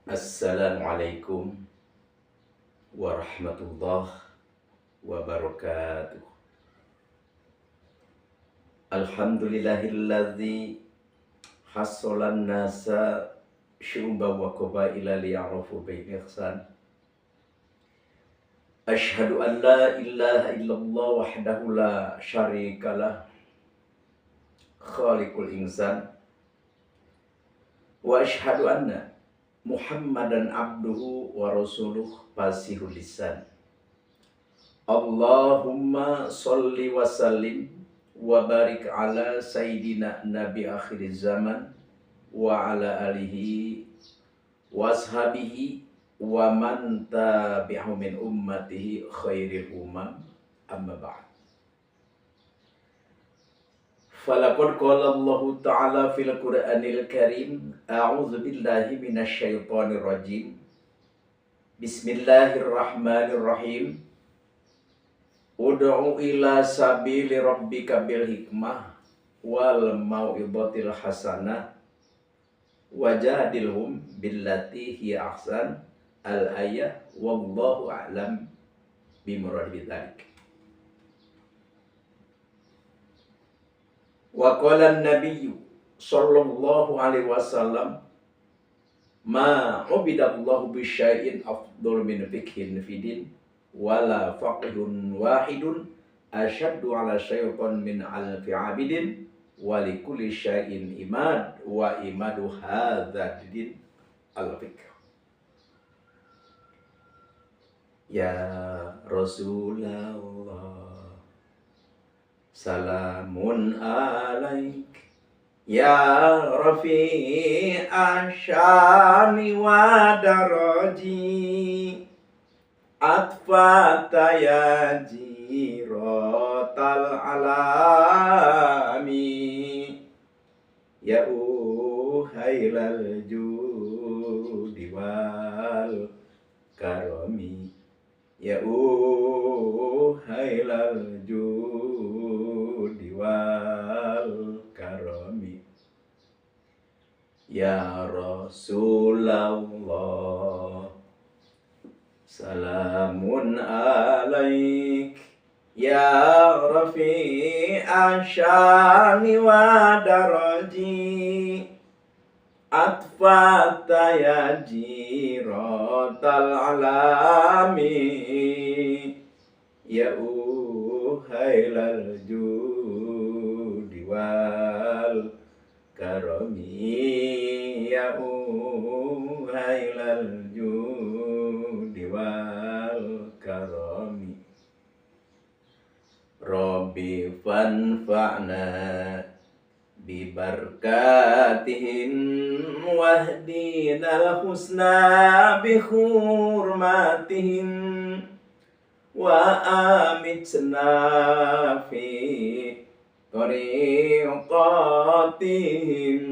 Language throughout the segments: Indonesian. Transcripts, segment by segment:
Assalamualaikum warahmatullahi wabarakatuh. Alhamdulillahilladzi hassolan nasa syu'ba wa qabaila liya'rafu bil ihsan. Asyhadu an la ilaha illallah wahdahu la syarikalah khaliqul insan wa asyhadu anna Muhammadan abduhu wa rasuluh fasihul lisan. Allahumma sholli wa sallim wa barik ala sayyidina nabi akhir zaman wa ala alihi wa ashabihi wa man tabi'ahu min ummatihi khairil umam, amma ba'd. Falaqad qala Allah ta'ala fil Qur'anil Karim, a'udzu billahi minasy syaithanir rajim. Bismillahirrahmanirrahim. Ud'u ila sabili rabbika bil hikmah wal mau'izatil hasanah wajadilhum billati hiya ahsan. Al-ayah, wallahu a'lam bimurad bidzalik. Wa qala an-nabiy sallallahu alaihi wasallam, ma ubidallahu bi syai'in afdal min fiqhin fidin wala faqihun wahidun asyaddu ala syaitan min alfi abidin wa likulli syai'in imad wa imadu hadza din al-fiqh. Ya Rasulullah, salamun alaik. Ya Rafi'a syami wa daraji, atfata ya jiratal alami, ya uhailal judi wal karami, ya uhailal judi wal karami. Ya Rasulullah, salamun alaik. Ya Rafi'a syami wa daraji, atfata ya jiratal alami, ya uhailal judi wal karami, ya uhailal judi wal karami. Rabbi fanfa'na bibarkatihim wahdinal husna bihurmatihim wa amitna fi tariqatihim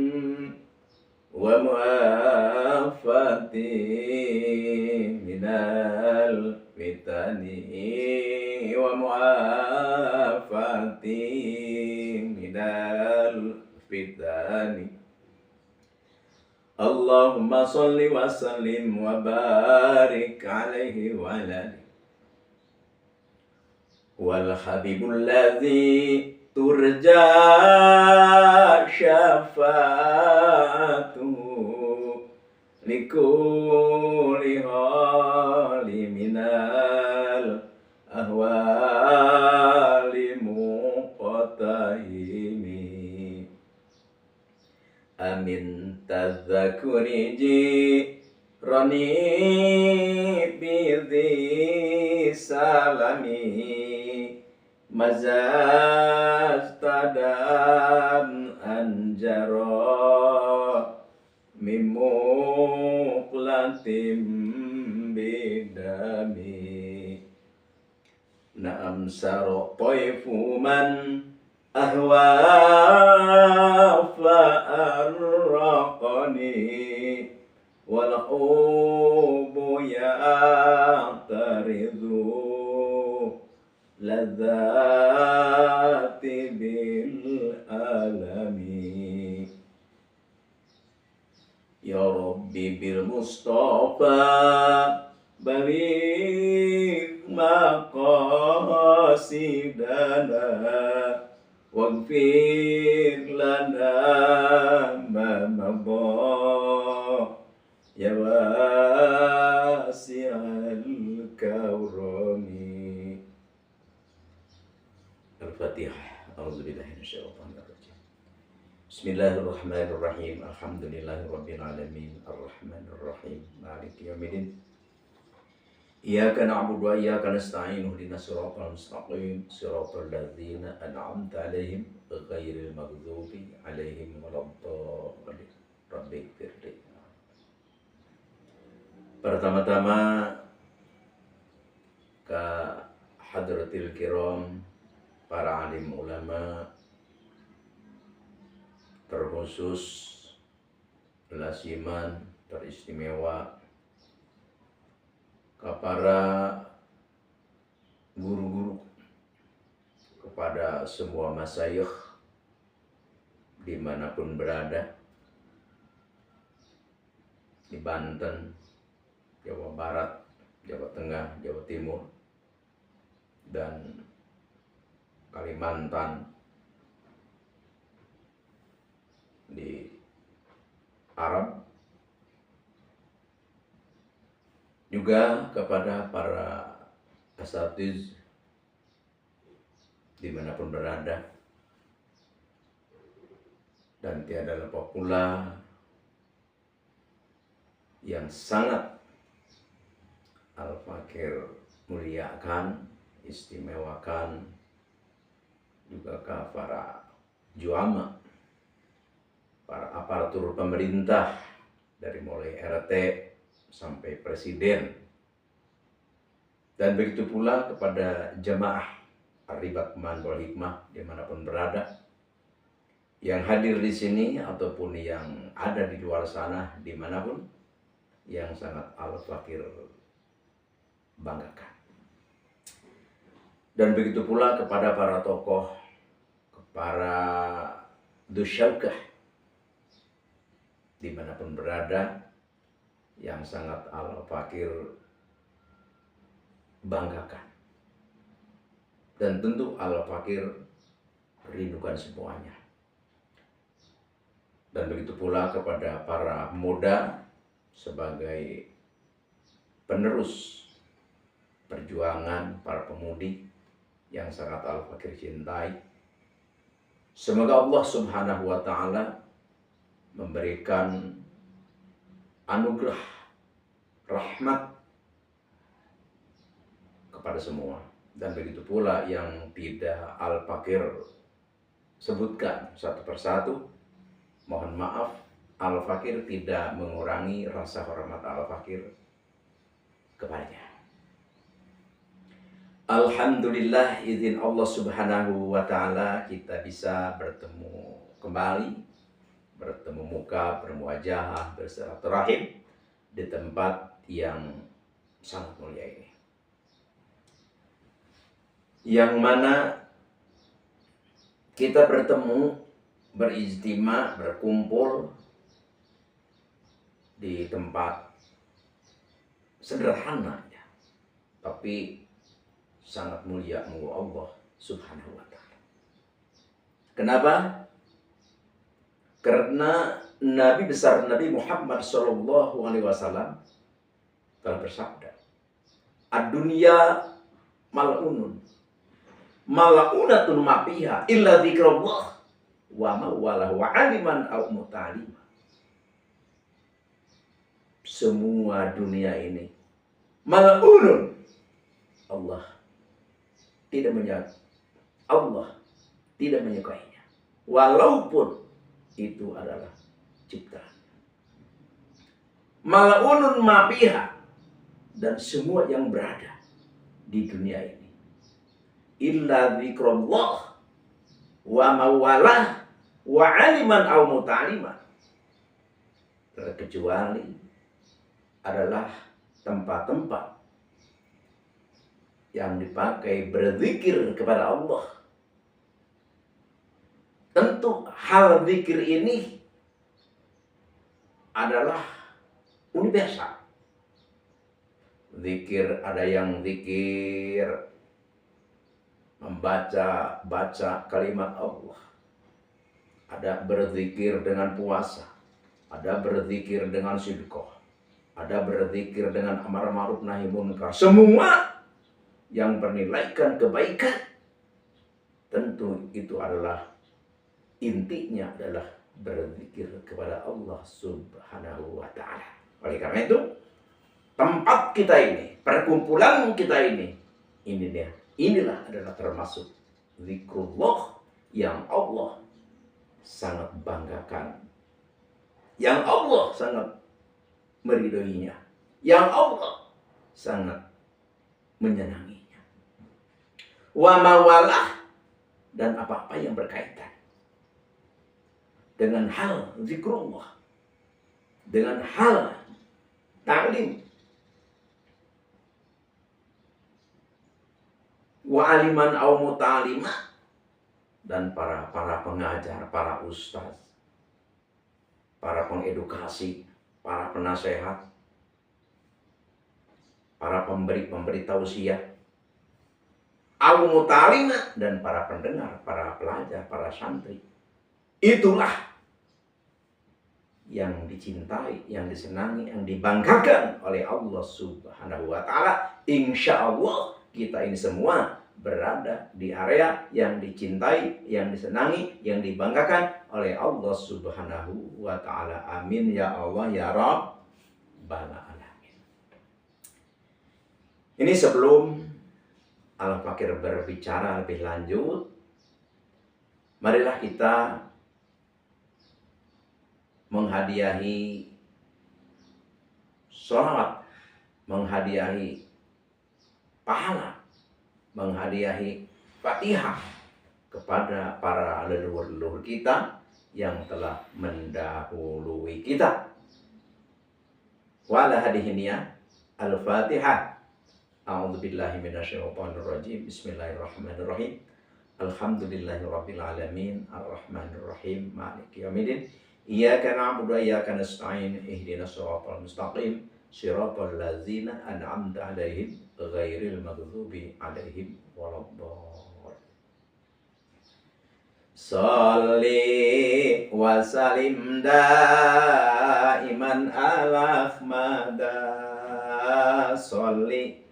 wa mu'afati minal fitani wa mu'afati minal fitani. Allahumma sholli wa sallim wa barik alaihi wa alihi. Wal habibul ladzi turja syafa'atuhu likulli hali minal ahwali muqtahimi. Amin tadzakuri jirani bidhi salami, mazaz tadan anjaro mimuklatim bidami. Naam saro toifuman ahwa fa'arraqani wal hubu ya'taridu ladzati bil alami. Ya Rabbi bibil Mustafa balik maqasidana waghfir lana ma madha ya wasi'al karami. Al-Fatihah. A'udzubillahi minasyaitonir rajim. Bismillahirrahmanirrahim. Alhamdulillahirabbil alamin. Arrahmanir rahim. Maliki yaumiddin. Iyyaka na'budu wa iyyaka nasta'in. Ihdinas siratal mustaqim. Siratal ladzina an'amta 'alaihim ghairil maghdubi 'alaihim waladdallin. Rabbighfirli. Pertama-tama ke hadratil kiram, para alim ulama, terkhusus lasiman teristimewa ke para guru-guru, kepada semua masyayikh dimanapun berada, di Banten, Jawa Barat, Jawa Tengah, Jawa Timur, dan Kalimantan, di Arab, juga kepada para asatiz dimanapun berada, dan tiada lupa pula yang sangat Al-Fakir muliakan, istimewakan, juga ke para juama, para aparatur pemerintah dari mulai RT sampai presiden, dan begitu pula kepada jemaah Ar-Ribat Mandul Hikmah dimanapun berada, yang hadir di sini ataupun yang ada di luar sana dimanapun, yang sangat Al-Fakir banggakan. Dan begitu pula kepada para tokoh, para dusyaukah dimanapun berada, yang sangat Al-Fakir banggakan. Dan tentu Al-Fakir rindukan semuanya. Dan begitu pula kepada para pemuda sebagai penerus perjuangan para pemudi yang sangat Al-Fakir cintai. Semoga Allah Subhanahu wa Ta'ala memberikan anugerah rahmat kepada semua. Dan begitu pula yang tidak Al-Fakir sebutkan satu persatu, mohon maaf, Al-Fakir tidak mengurangi rasa hormat Al-Fakir kepadanya. Alhamdulillah, izin Allah Subhanahu wa Ta'ala kita bisa bertemu kembali, bertemu muka, bermuajahah, bersilaturahim di tempat yang sangat mulia ini, yang mana kita bertemu, berijtima, berkumpul di tempat sederhana, tapi sangat mulia menurut Allah Subhanahu wa Ta'ala. Kenapa? Karena Nabi besar Nabi Muhammad Sallallahu Alaihi Wasallam telah bersabda, "Ad-dunya mal'unun, mal'unatun ma fiha illa dzikrullah wa ma walahu aliman aw muta'alima." Semua dunia ini mal'unun, Allah tidak menyukainya, walaupun itu adalah ciptaan. Mal'unun ma fiha, dan semua yang berada di dunia ini, illa dzikrullah wa mawalah wa aliman aw muta'alima, kecuali adalah tempat-tempat yang dipakai berzikir kepada Allah. Tentu hal zikir ini adalah universal. Zikir, ada yang zikir baca kalimat Allah. Ada berzikir dengan puasa, ada berzikir dengan sedekah, ada berzikir dengan amar ma'ruf nahi munkar. Semua yang bernilaikan kebaikan, tentu itu adalah intinya adalah berzikir kepada Allah Subhanahu wa ta'ala. Oleh karena itu, tempat kita ini, perkumpulan kita ini inilah adalah termasuk zikrullah yang Allah sangat banggakan, yang Allah sangat meridhoinya, yang Allah sangat menyenanginya. Wa mawalah, dan apa-apa yang berkaitan dengan hal zikrullah, dengan hal ta'lim, wa aliman au muta'alimah, dan para pengajar, para ustaz, para pengedukasi, para penasehat, para pemberi tausiah, au muta'alimah, dan para pendengar, para pelajar, para santri. Itulah yang dicintai, yang disenangi, yang dibanggakan oleh Allah Subhanahu wa ta'ala. Insya Allah kita ini semua berada di area yang dicintai, yang disenangi, yang dibanggakan oleh Allah Subhanahu wa ta'ala. Amin ya Allah ya Rabbal alamin. Ini sebelum Al-Fakir berbicara lebih lanjut, marilah kita menghadiahi sholawat, menghadiahi pahala, menghadiahi Fatihah kepada para leluhur-leluhur kita yang telah mendahului kita. Wa ala hadihiniyah Al-Fatihah. A'udzubillahi minasyaitonirrajim. Bismillahirrahmanirrahim. Alhamdulillahirabbil alamin, arrahmanirrahim, maliki yaumiddin. Iyyaka na'budu wa iyyaka nasta'in. Ihdinas shiratal mustaqim. Shiratal ladzina an'amta 'alaihim ghairil maghdubi 'alaihim waladdallin. Shalli wa sallim daiman ala Ahmada. Shalli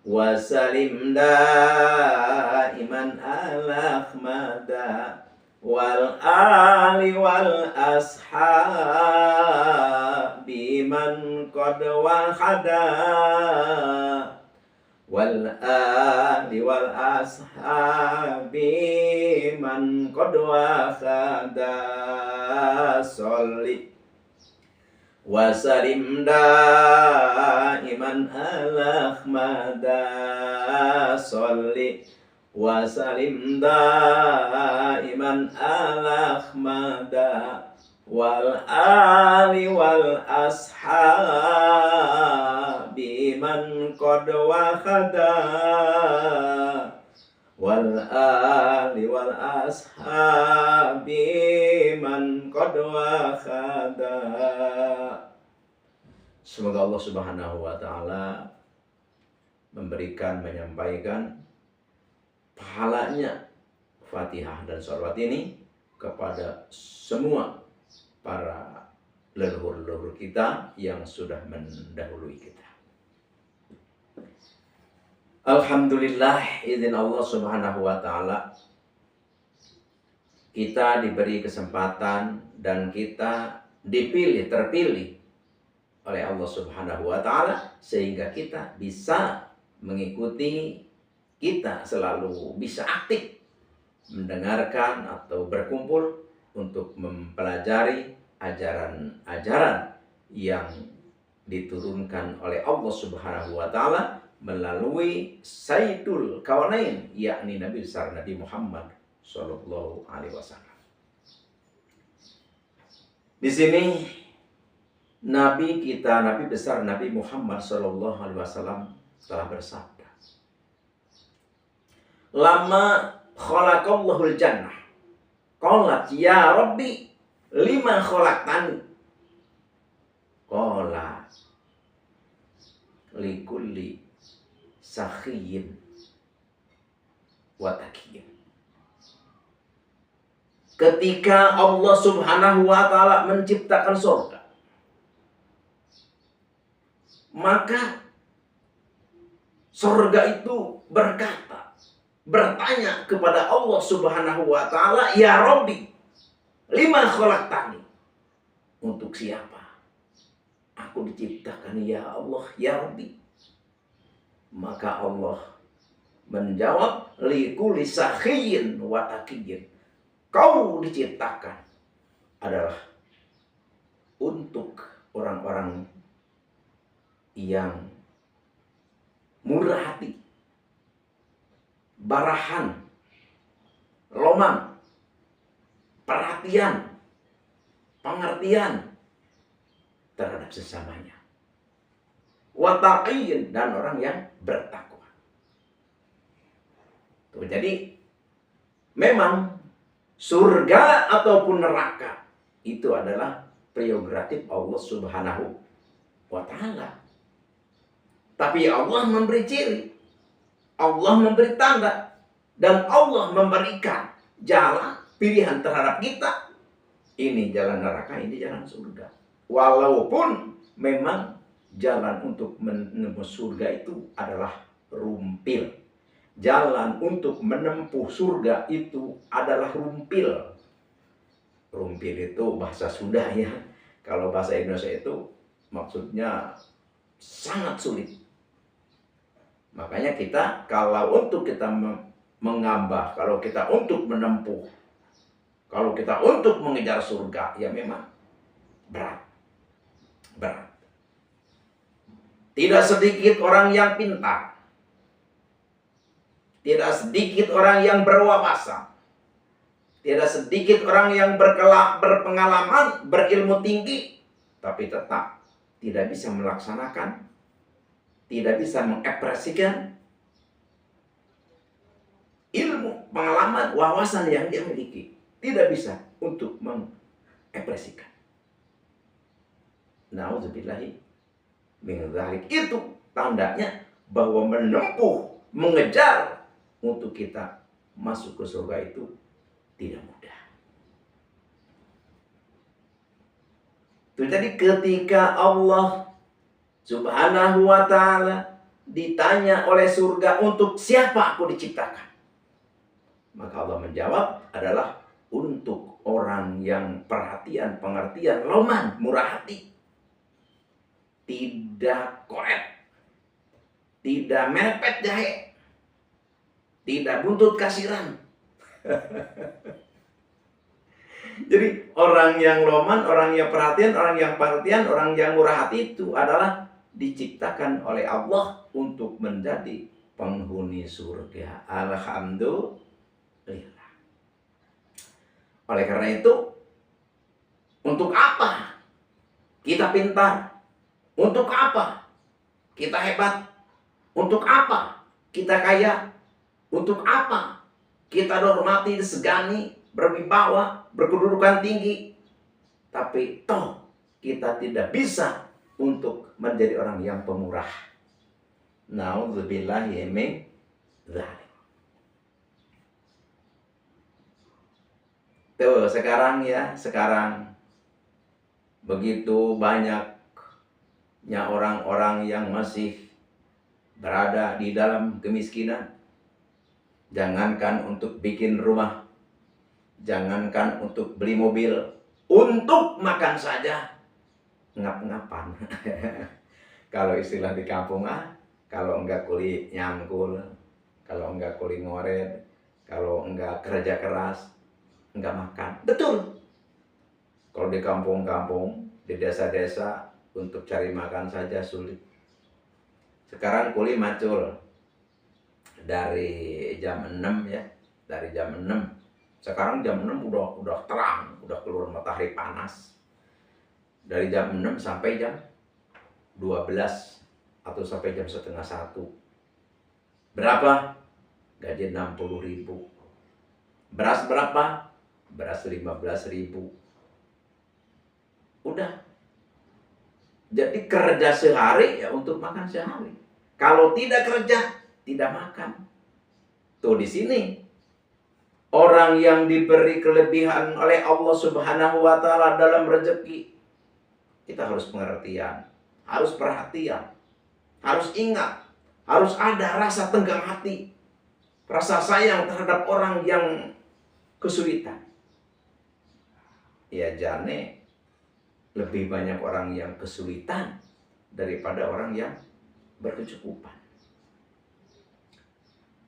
wa sallim daiman ala Ahmada wal ali wal ashabi man qad wahada, wal ali wal ashabi man qad wahada. Sholli wa sallim daiman ala Ahmada. Sholli wa sallim daiman ala Ahmada wal ali wal ashabi man qad wahada, wal ali wal ashabi man qad wahada. Semoga Allah Subhanahu wa ta'ala menyampaikan pahalanya Fatihah dan sholawat ini kepada semua para leluhur-leluhur kita yang sudah mendahului kita. Alhamdulillah, izin Allah Subhanahu wa ta'ala, kita diberi kesempatan dan kita terpilih oleh Allah Subhanahu wa ta'ala sehingga kita bisa mengikuti, kita selalu bisa aktif mendengarkan atau berkumpul untuk mempelajari ajaran-ajaran yang diturunkan oleh Allah Subhanahu wa ta'ala melalui Sayyidul Kaunain, yakni Nabi besar Nabi Muhammad sallallahu alaihi wasallam. Di sini Nabi kita, Nabi besar Nabi Muhammad sallallahu alaihi wasallam telah bersabda, lama khalaqallahul jannah qalat ya Rabbi lima khalaqtani qala likulli sakhiyin wa taqiyin. Ketika Allah Subhanahu wa taala menciptakan surga, maka surga itu bertanya kepada Allah Subhanahu wa taala, "Ya Rabbi, lima khalaqtani?" Untuk siapa aku diciptakan ya Allah, ya Rabbi? Maka Allah menjawab, likulli sakhiyin wa taqiyin. Kau diciptakan adalah untuk orang-orang yang murah hati, barahan, loman, perhatian, pengertian terhadap sesamanya. Wa taqiyin, dan orang yang bertakwa. Tuh, jadi memang surga ataupun neraka itu adalah prerogatif Allah Subhanahu wa taala. Tapi Allah memberi ciri, Allah memberi tanda, dan Allah memberikan jalan pilihan terhadap kita. Ini jalan neraka, ini jalan surga. Walaupun memang jalan untuk menembus surga itu adalah rumpil. Jalan untuk menempuh surga itu adalah rumpil. Rumpil itu bahasa Sunda ya. Kalau bahasa Indonesia itu maksudnya sangat sulit. Makanya kita kalau untuk kita mengambah, kalau kita untuk menempuh, kalau kita untuk mengejar surga, ya memang berat. Berat. Tidak sedikit orang yang pintar, tidak sedikit orang yang berwawasan, tidak sedikit orang yang berpengalaman, berilmu tinggi, tapi tetap tidak bisa melaksanakan, tidak bisa mengekspresikan ilmu, pengalaman, wawasan yang dia miliki. Tidak bisa untuk mengekspresikan. Nauzubillahi min dzalik. Itu tandanya bahwa menempuh, mengejar untuk kita masuk ke surga itu tidak mudah. Jadi ketika Allah Subhanahu wa ta'ala ditanya oleh surga, untuk siapa aku diciptakan? Maka Allah menjawab adalah untuk orang yang perhatian, pengertian, loman, murah hati. Tidak koret, tidak mepet jahe, tidak buntut kasiran. Jadi orang yang loman, orang yang perhatian, orang yang pengertian, orang yang murah hati itu adalah diciptakan oleh Allah untuk menjadi penghuni surga. Alhamdulillah. Oleh karena itu, untuk apa kita pintar? Untuk apa kita hebat? Untuk apa kita kaya? Untuk apa kita dihormati, disegani, berwibawa, berkedudukan tinggi? Tapi toh kita tidak bisa untuk menjadi orang yang pemurah. Nauzubillahi min dzalik. Tuh sekarang begitu banyaknya orang-orang yang masih berada di dalam kemiskinan. Jangankan untuk bikin rumah, jangankan untuk beli mobil, untuk makan saja ngap-ngapan. Kalau istilah di kampung kalau enggak kuli nyangkul, kalau enggak kuli ngoret, kalau enggak kerja keras, enggak makan. Betul. Kalau di kampung-kampung, di desa-desa, untuk cari makan saja sulit. Sekarang kuli macul dari jam 6 ya, dari jam 6. Sekarang jam 6 udah terang, udah keluar matahari panas. Dari jam 6 sampai jam 12 atau sampai jam setengah 1. Berapa? Gaji 60.000. Beras berapa? Beras 15.000. Udah. Jadi kerja sehari ya untuk makan sehari. Kalau tidak kerja, tidak makan. Tuh di sini orang yang diberi kelebihan oleh Allah Subhanahu wa taala dalam rezeki, kita harus pengertian, harus perhatian, harus ingat, harus ada rasa tenggang hati, rasa sayang terhadap orang yang kesulitan. Ya jane lebih banyak orang yang kesulitan daripada orang yang berkecukupan.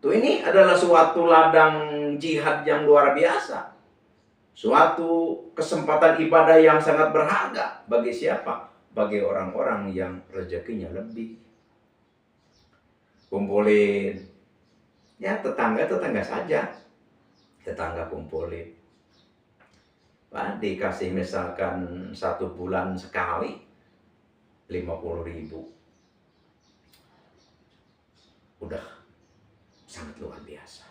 Tuh ini adalah suatu ladang jihad yang luar biasa. Suatu kesempatan ibadah yang sangat berharga. Bagi siapa? Bagi orang-orang yang rezekinya lebih. Kumpulin. Ya tetangga-tetangga saja. Tetangga kumpulin. Wah, dikasih misalkan 1 bulan sekali 50.000. Udah sangat luar biasa.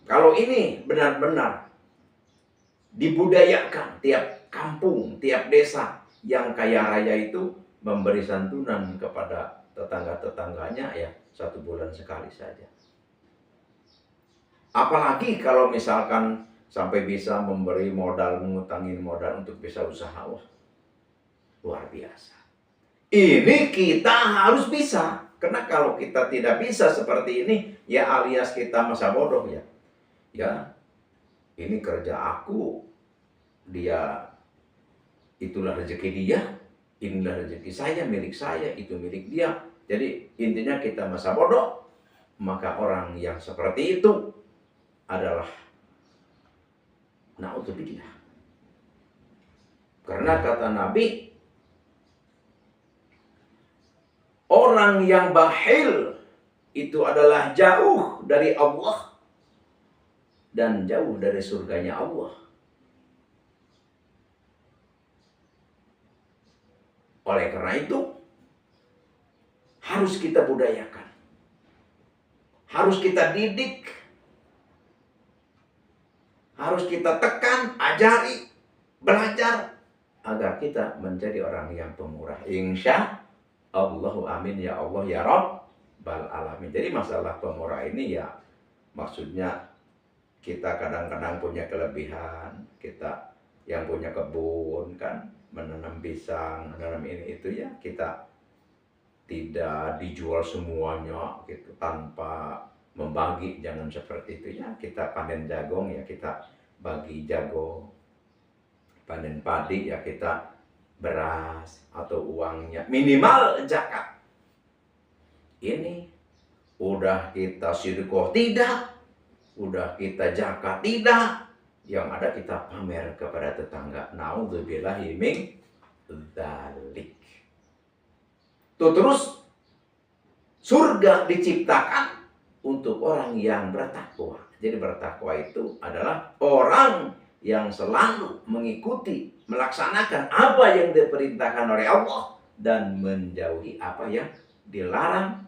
Kalau ini benar-benar dibudayakan, tiap kampung, tiap desa yang kaya raya itu memberi santunan kepada tetangga-tetangganya ya 1 bulan sekali saja. Apalagi kalau misalkan sampai bisa memberi modal, mengutangin modal untuk bisa usaha. Wah, luar biasa. Ini kita harus bisa. Karena kalau kita tidak bisa seperti ini, ya alias kita masa bodoh ya. Ya, ini kerja aku, dia itulah rezeki dia, inilah rezeki saya, milik saya, itu milik dia. Jadi intinya kita masa bodoh, maka orang yang seperti itu adalah na'udzubillah. Karena kata Nabi, orang yang bakhil itu adalah jauh dari Allah dan jauh dari surganya Allah. Oleh karena itu, harus kita budayakan. Harus kita didik. Harus kita tekan, ajari, belajar. Agar kita menjadi orang yang pemurah. Insya Allahu amin ya Allah ya Rabbal alamin. Jadi masalah pemurah ini ya maksudnya kita kadang-kadang punya kelebihan. Kita yang punya kebun kan, menanam pisang, menanam ini itu ya, kita tidak dijual semuanya gitu tanpa membagi, jangan seperti itu ya. Kita panen jagung ya kita bagi jagung, panen padi ya kita beras atau uangnya minimal zakat. Ini udah kita sedekah tidak, udah kita zakat tidak, yang ada kita pamer kepada tetangga. Naudzubillahi min dzalik. Tuh terus surga diciptakan untuk orang yang bertakwa. Jadi bertakwa itu adalah orang yang selalu mengikuti, melaksanakan apa yang diperintahkan oleh Allah dan menjauhi apa yang dilarang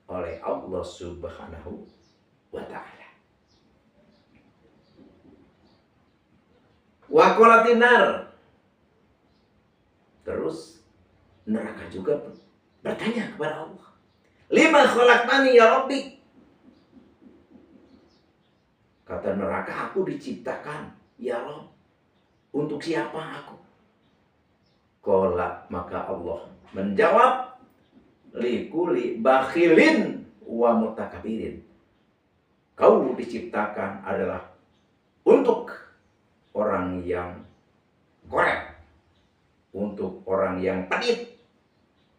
oleh Allah Subhanahu wa ta'ala. Wa qolatinar. Terus neraka juga bertanya kepada Allah, lima khalaqtani ya Rabbi. Kata neraka, aku diciptakan ya Rabb, untuk siapa aku? Qala, maka Allah menjawab, likuli bakhilin wa mutakabirin. Kau diciptakan adalah untuk orang yang korek, untuk orang yang pedit,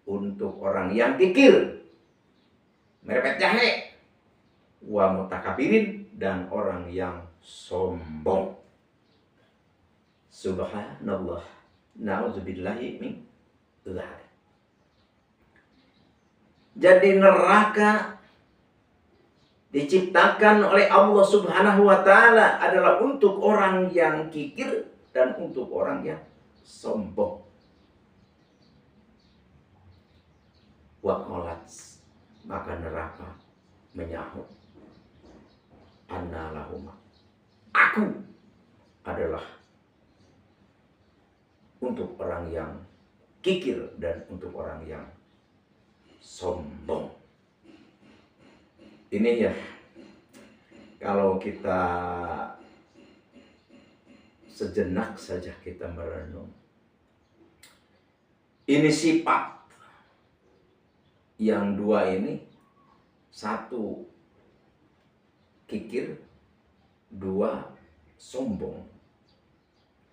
untuk orang yang kikir, merepet jahe, wa mutakabirin, dan orang yang sombong. Subhanallah. Na'udzubillahi min dzalik. Jadi neraka diciptakan oleh Allah Subhanahu wa ta'ala adalah untuk orang yang kikir dan untuk orang yang sombong. Wa qalat, maka neraka menyahut, anna lahuma, aku adalah untuk orang yang kikir dan untuk orang yang sombong. Ini ya, kalau kita sejenak saja kita merenung, ini sifat yang dua ini, satu kikir, dua sombong.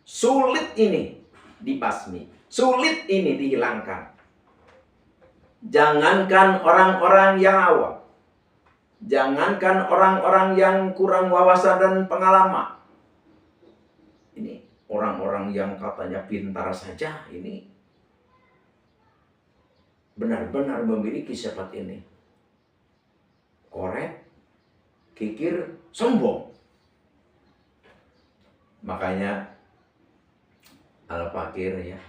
Sulit ini dibasmi, sulit ini dihilangkan. Jangankan orang-orang yang awam, jangankan orang-orang yang kurang wawasan dan pengalaman. Ini orang-orang yang katanya pintar saja ini benar-benar memiliki sifat ini. Korek, kikir, sombong. Makanya Al-Fakir ya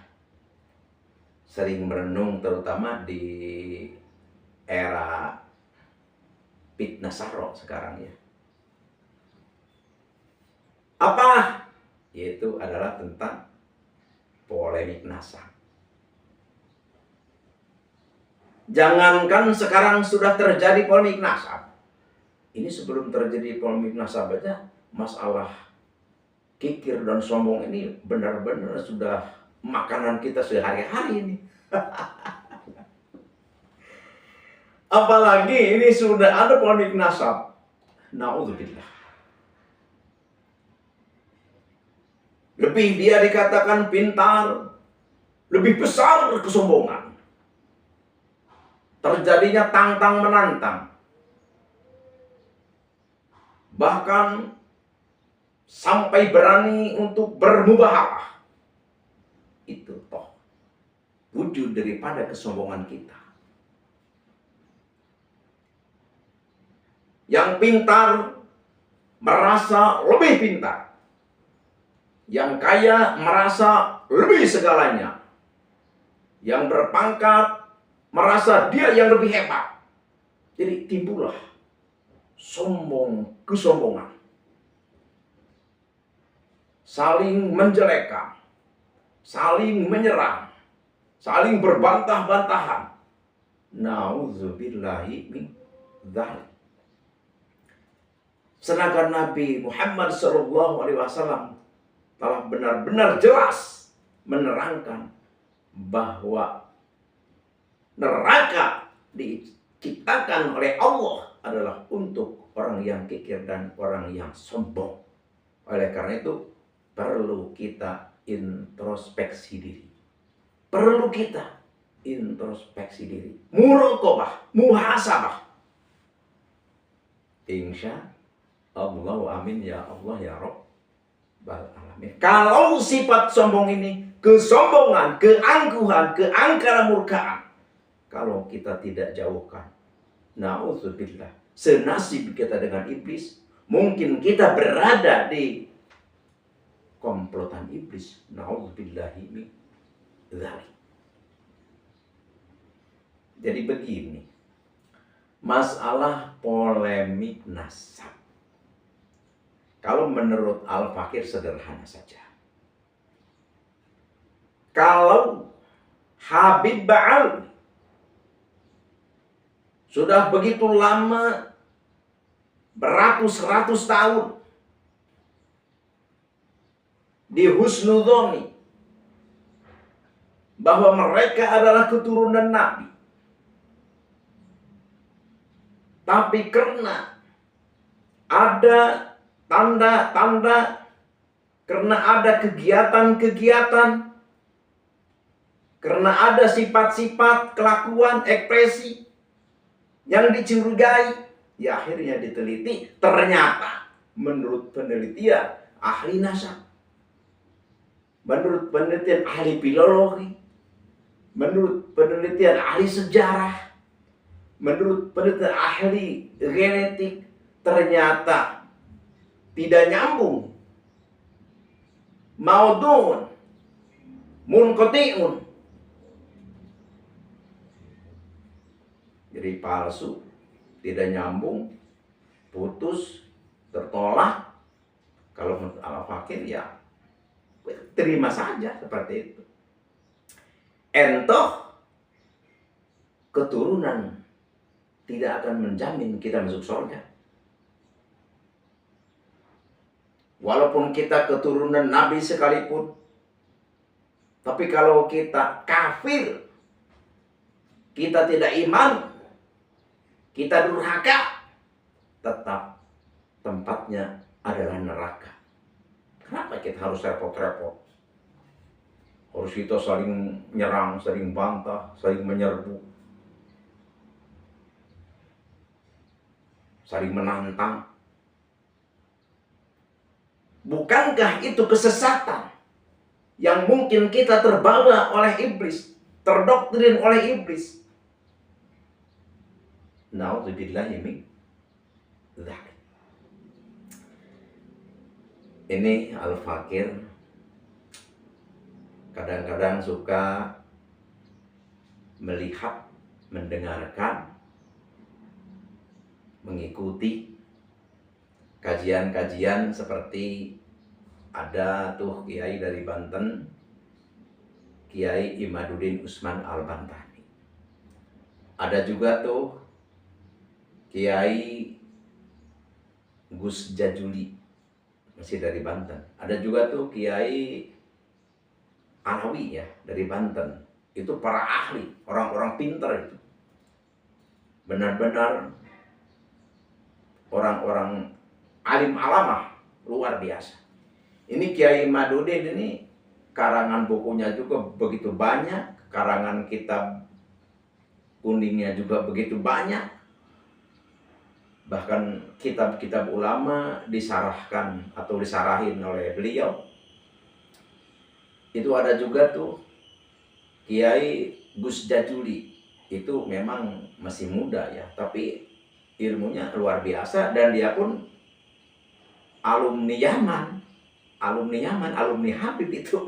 sering merenung, terutama di era fitnah Nasara sekarang ya. Apa? Yaitu adalah tentang polemik nasab. Jangankan sekarang sudah terjadi polemik nasab, ini sebelum terjadi polemik nasab aja masalah kikir dan sombong ini benar-benar sudah makanan kita sehari-hari ini. Apalagi ini sudah ada polemik nasab. Na'udzubillah. Lebih dia dikatakan pintar, lebih besar kesombongan. Terjadinya tantang menantang. Bahkan sampai berani untuk bermubahalah. Itu toh wujud daripada kesombongan kita. Yang pintar merasa lebih pintar. Yang kaya merasa lebih segalanya. Yang berpangkat merasa dia yang lebih hebat. Jadi timbullah kesombongan. Saling menjelekkan, saling menyerang, saling berbantah-bantahan. Nauzubillahi min dzalik. Sedangkan Nabi Muhammad SAW telah benar-benar jelas menerangkan bahwa neraka diciptakan oleh Allah adalah untuk orang yang kikir dan orang yang sombong. Oleh karena itu perlu kita introspeksi diri. Perlu kita introspeksi diri. Muraqabah, muhasabah. Insya Allah, amin ya Allah ya Rabbal alamin. Kalau sifat sombong ini, kesombongan, keangkuhan, keangkara murkaan, kalau kita tidak jauhkan, na'udzubillah, senasib kita dengan iblis, mungkin kita berada di komplotan iblis. Na'udzubillahi min dzalik. Jadi begini, masalah polemik nasab. Kalau menurut Al-Fakir sederhana saja. Kalau Habib Ba'al sudah begitu lama, beratus-ratus tahun di husnudzoni bahwa mereka adalah keturunan Nabi. Tapi karena ada tanda-tanda, karena ada kegiatan-kegiatan, karena ada sifat-sifat, kelakuan, ekspresi yang dicurigai, ya akhirnya diteliti, ternyata menurut penelitian ahli nasab, menurut penelitian ahli filologi, menurut penelitian ahli sejarah, menurut penelitian ahli genetik, ternyata tidak nyambung. Maudun, munqati'un. Jadi palsu, tidak nyambung, putus, tertolak. Kalau menurut Al-Fakir ya terima saja seperti itu. entoh keturunan tidak akan menjamin kita masuk surga. Walaupun kita keturunan Nabi sekalipun, tapi kalau kita kafir, kita tidak iman, kita durhaka, tetap tempatnya adalah neraka. Kenapa kita harus repot-repot? Harus kita saling nyerang, saling bantah, saling menyerbu, saling menantang. Bukankah itu kesesatan yang mungkin kita terbawa oleh iblis, terdoktrin oleh iblis? Na'udzubillahi min dzalik. Ini Al-Fakir kadang-kadang suka melihat, mendengarkan, mengikuti kajian-kajian seperti ada tuh kiai dari Banten, Kiai Imaduddin Usman Al-Bantani. Ada juga tuh Kiai Gus Jajuli, masih dari Banten. Ada juga tuh Kiai Alawi ya, dari Banten. Itu para ahli, orang-orang pintar itu. Benar-benar orang-orang alim alamah, luar biasa. Ini Kiai Imaduddin ini karangan bukunya juga begitu banyak, karangan kitab kuningnya juga begitu banyak. Bahkan kitab-kitab ulama disarahkan atau disarahin oleh beliau. Itu ada juga tuh Kiai Gus Jajuli. Itu memang masih muda ya, tapi ilmunya luar biasa dan dia pun alumni Yaman, alumni Habib itu.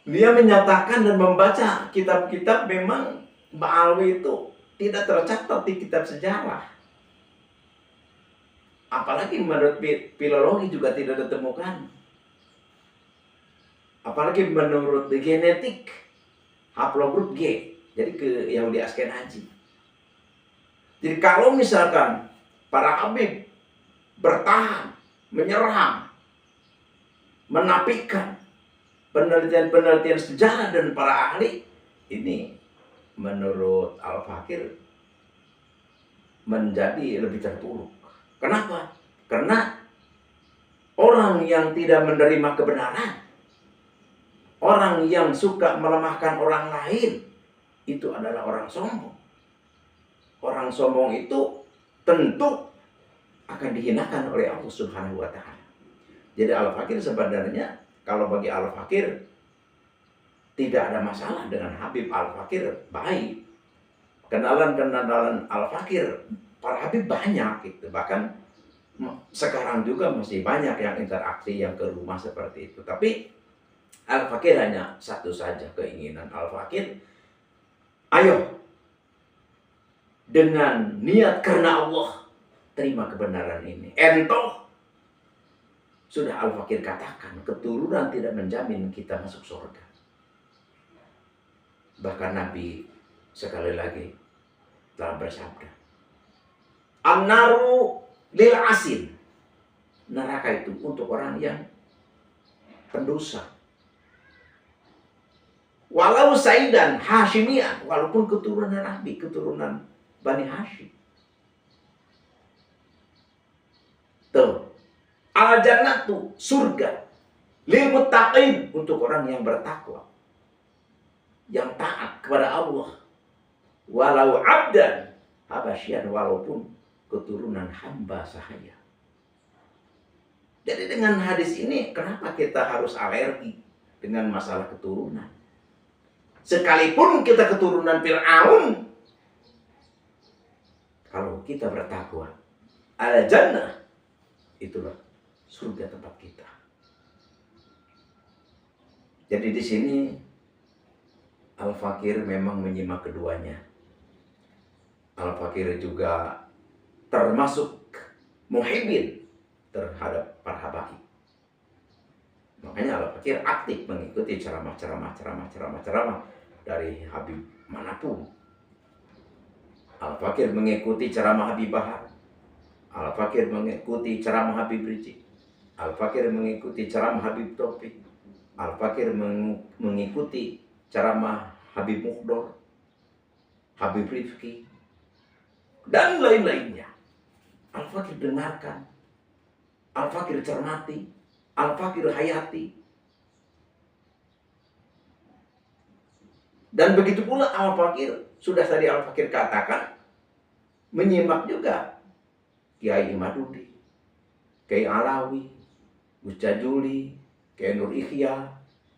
Dia menyatakan dan membaca kitab-kitab memang Ba'alwi itu tidak tercatat di kitab sejarah. Apalagi menurut filologi juga tidak ditemukan. Apalagi menurut genetik, haplogrup G, jadi ke Yahudi Askenazi. Jadi kalau misalkan para Habib bertahan, menyerang, menafikan penelitian-penelitian sejarah dan para ahli, ini menurut Al-Fakir menjadi lebih terpuruk. Kenapa? Karena orang yang tidak menerima kebenaran, orang yang suka melemahkan orang lain, itu adalah orang sombong. Orang sombong itu tentu akan dihinakan oleh Allah Subhanahu wa Ta'ala. Jadi Al-Fakir sebenarnya, kalau bagi Al-Fakir tidak ada masalah dengan Habib. Al-Fakir baik. Kenalan Al-Fakir, para Habib banyak gitu. Bahkan sekarang juga masih banyak yang interaksi, yang ke rumah seperti itu. Tapi Al-Fakir hanya satu saja keinginan Al-Fakir. Ayo, dengan niat karena Allah, terima kebenaran ini. Entoh, sudah Al-Fakir katakan, keturunan tidak menjamin kita masuk surga. Bahkan Nabi sekali lagi telah bersabda, An-naru lil asin. Neraka itu untuk orang yang pendosa. Walau Saidan Hashimian, walaupun keturunan Nabi, keturunan Bani Hashim. Tuh. Al-jannatu, surga. Lil muttaqin, untuk orang yang bertakwa, yang taat kepada Allah. Walau abdan habasyian, walaupun keturunan hamba sahaya. Jadi dengan hadis ini, kenapa kita harus alergi dengan masalah keturunan? Sekalipun kita keturunan Fir'aun, kalau kita bertakwa, al-jannah, itulah surga tempat kita. Jadi di sini Al-Fakir memang menyimak keduanya. Al-Fakir juga termasuk muhibbin terhadap para habaib. Makanya Al-Fakir aktif mengikuti ceramah dari Habib manapun. Al-Fakir mengikuti ceramah Habib Bahar. Al-Fakir mengikuti ceramah Habib Rizik. Al-Fakir mengikuti ceramah Habib Taufik. Al-Fakir mengikuti ceramah Habib Mukhdor, Habib Rifki, dan lain-lainnya. Al-Fakir dengarkan, Al-Fakir cermati, Al-Fakir hayati. Dan begitu pula Al-Fakir, sudah tadi Al-Fakir katakan, menyimak juga Kiai Imaduddin, Kiai Alawi, Gus Jajuli, Kiai Nur Ikhya,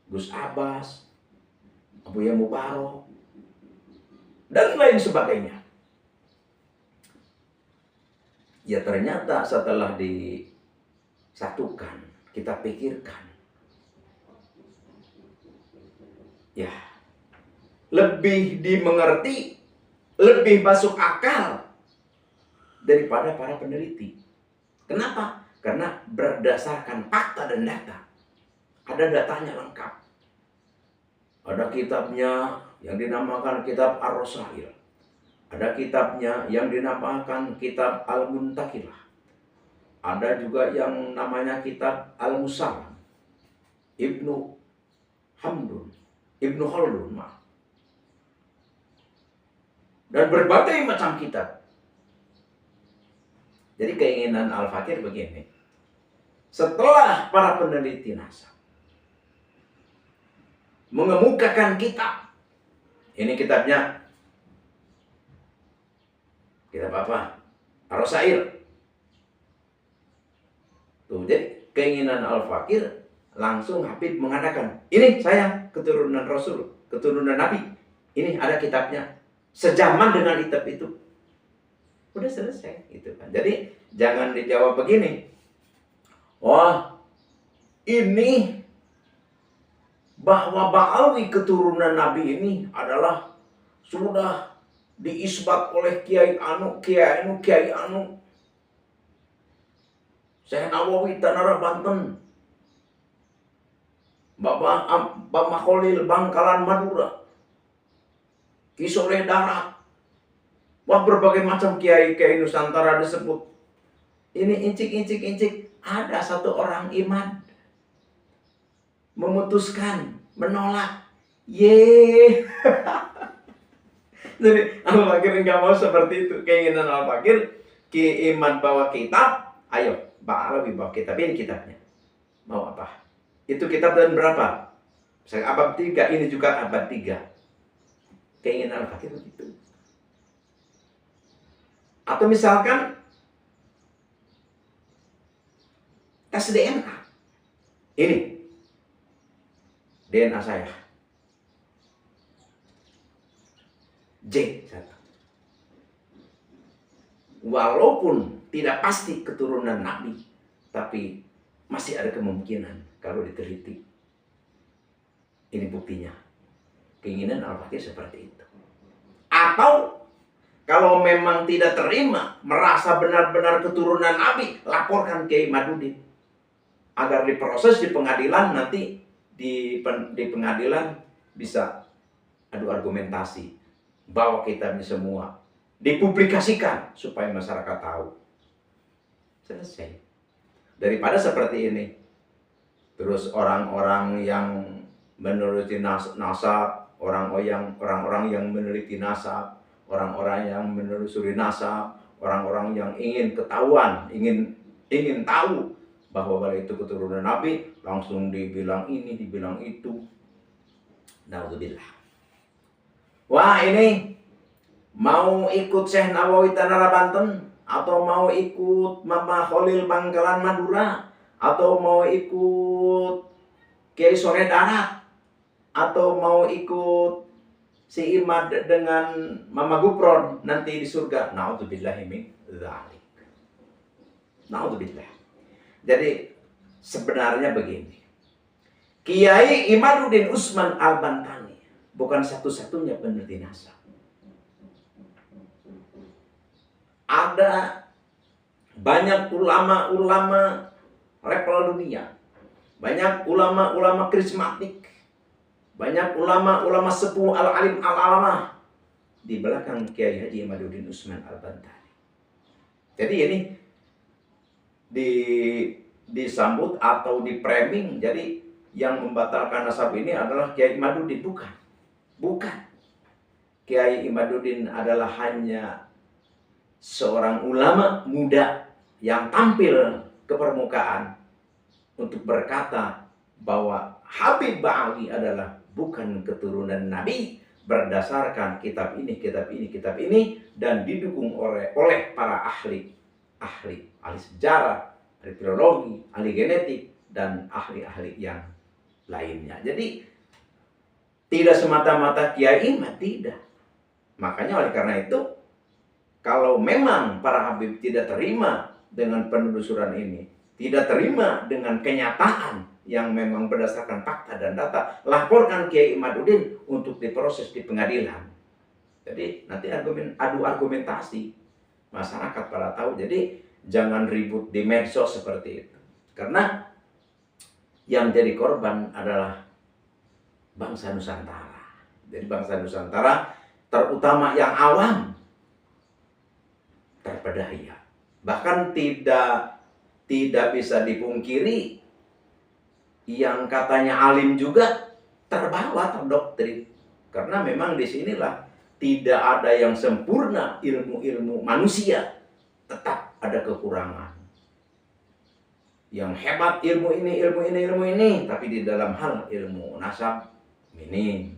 Gus Abbas, Abuya Mubarok, dan lain sebagainya. Ya ternyata setelah disatukan, kita pikirkan, ya lebih dimengerti, lebih masuk akal daripada para peneliti. Kenapa? Karena berdasarkan fakta dan data. Ada datanya lengkap. Ada kitabnya yang dinamakan kitab Ar-Rasail. Ada kitabnya yang dinamakan kitab Al-Muntakilah. Ada juga yang namanya kitab Al-Musallam. Ibnu Hamdun, Ibnu Khaldun. Dan berbagai macam kitab. Jadi keinginan Al-Fakir begini. Setelah para peneliti NASA mengemukakan kitab. Ini kitabnya. Kitab apa? Ar-Rasail. Tuh, jadi keinginan Al-Fakir langsung Habib mengatakan, ini saya keturunan Rasul, keturunan Nabi. Ini ada kitabnya. Sejaman dengan kitab itu. Udah selesai gitu kan. Jadi jangan dijawab begini. Wah, ini bahwa Ba'alwi keturunan Nabi ini adalah sudah diisbat oleh Kiai Anu, Kiai Anu. Syekh Nawawi Tanara Banten. Bapak Makholil Bangkalan Madura. Ki Soleh Darat. Wah, berbagai macam kiai-kiai Nusantara disebut. Ini incik. Ada satu orang iman memutuskan, menolak. Ye. Jadi Al-Fakir nggak mau seperti itu. Keinginan Al-Fakir, Ki Iman bawa kitab. Ayo, Pak Alawi bawa kitab. Ini kitabnya. Mau apa? Itu kitab dan berapa? Misalnya abad 3, ini juga abad 3. Keinginan Al-Fakir begitu. Atau misalkan tes DNA. Ini DNA saya. J1. Walaupun tidak pasti keturunan Nabi, tapi masih ada kemungkinan kalau diteliti. Ini buktinya. Keinginan Al-Fakir seperti itu. Atau kalau memang tidak terima, merasa benar-benar keturunan Nabi, laporkan ke Imaduddin. Agar diproses di pengadilan, nanti di pengadilan bisa adu argumentasi. Bawa kitabnya semua. Dipublikasikan supaya masyarakat tahu. Selesai. Daripada seperti ini. Terus orang-orang yang meneliti nasab, orang-orang yang meneliti nasab, orang-orang yang menelusuri nasab, orang-orang yang ingin ketahuan, ingin tahu bahwa itu keturunan Nabi, langsung dibilang ini, dibilang itu. Naudzubillah. Wah, ini mau ikut Syekh Nawawi Tanara Banten, atau mau ikut Mama Khalil Bangkalan Madura, atau mau ikut Kiai Soleh Darat, atau mau ikut si Imad dengan Mama Gupron nanti di surga. Naudzubillahi min dzalik. Naudzubillah. Jadi sebenarnya begini. Kiai Imaduddin Utsman Al-Bantani bukan satu-satunya peneliti nasab. Ada banyak ulama-ulama level dunia banyak ulama-ulama karismatik, banyak ulama-ulama sepuh al-alim al-alamah di belakang Kiai Haji Imaduddin Usman Al-Bantani. Jadi ini disambut atau di framing, jadi yang membatalkan nasab ini adalah Kiai Imaduddin, bukan. Kiai Imaduddin adalah hanya seorang ulama muda yang tampil ke permukaan untuk berkata bahwa Habib Ba'ali adalah bukan keturunan Nabi berdasarkan kitab ini, dan didukung oleh para ahli sejarah, ahli filologi, ahli genetik, dan ahli-ahli yang lainnya. Jadi tidak semata-mata Kiai Imad, tidak. Makanya oleh karena itu, kalau memang para Habib tidak terima dengan penelusuran ini, tidak terima dengan kenyataan yang memang berdasarkan fakta dan data, laporkan Kiai Imaduddin untuk diproses di pengadilan. Jadi nanti adu argumentasi, masyarakat pada tahu. Jadi jangan ribut di medsos seperti itu, karena yang jadi korban adalah bangsa Nusantara. Jadi bangsa Nusantara, terutama yang awam, terpedaya. Bahkan tidak bisa dipungkiri, yang katanya alim juga terbawa, terdoktrin. Karena memang disinilah tidak ada yang sempurna, ilmu-ilmu manusia tetap ada kekurangan. Yang hebat ilmu ini, tapi di dalam hal ilmu nasab minim.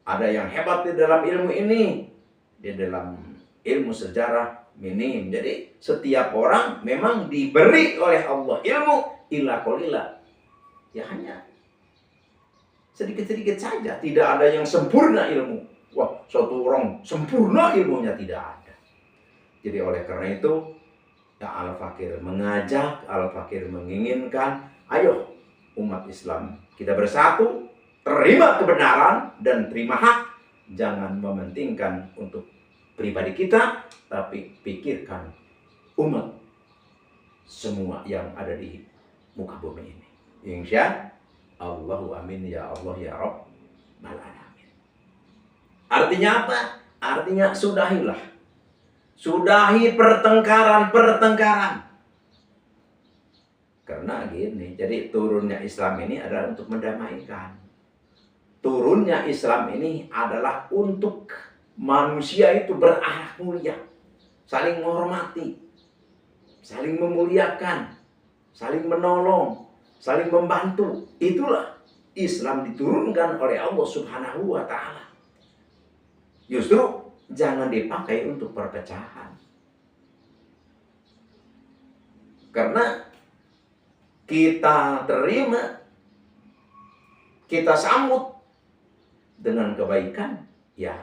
Ada yang hebat di dalam ilmu ini, di dalam ilmu sejarah minim. Jadi setiap orang memang diberi oleh Allah ilmu illa qalila, ya hanya sedikit-sedikit saja. Tidak ada yang sempurna ilmu. Wah, suatu orang sempurna ilmunya, tidak ada. Jadi oleh karena itu, ya Al-Fakir mengajak, Al-Fakir menginginkan, ayo umat Islam kita bersatu, terima kebenaran dan terima hak. Jangan mementingkan untuk pribadi kita, tapi pikirkan umat semua yang ada di muka bumi ini. Insya Allahu amin ya Allah ya Rabbal alamin. Artinya apa? Artinya sudahi pertengkaran. Karena gini, jadi turunnya Islam ini adalah untuk mendamaikan. Turunnya Islam ini adalah untuk manusia itu berakhlak mulia, saling menghormati, saling memuliakan, saling menolong, saling membantu. Itulah Islam diturunkan oleh Allah Subhanahu wa ta'ala. Justru jangan dipakai untuk perpecahan. Karena kita terima, kita sambut dengan kebaikan, ya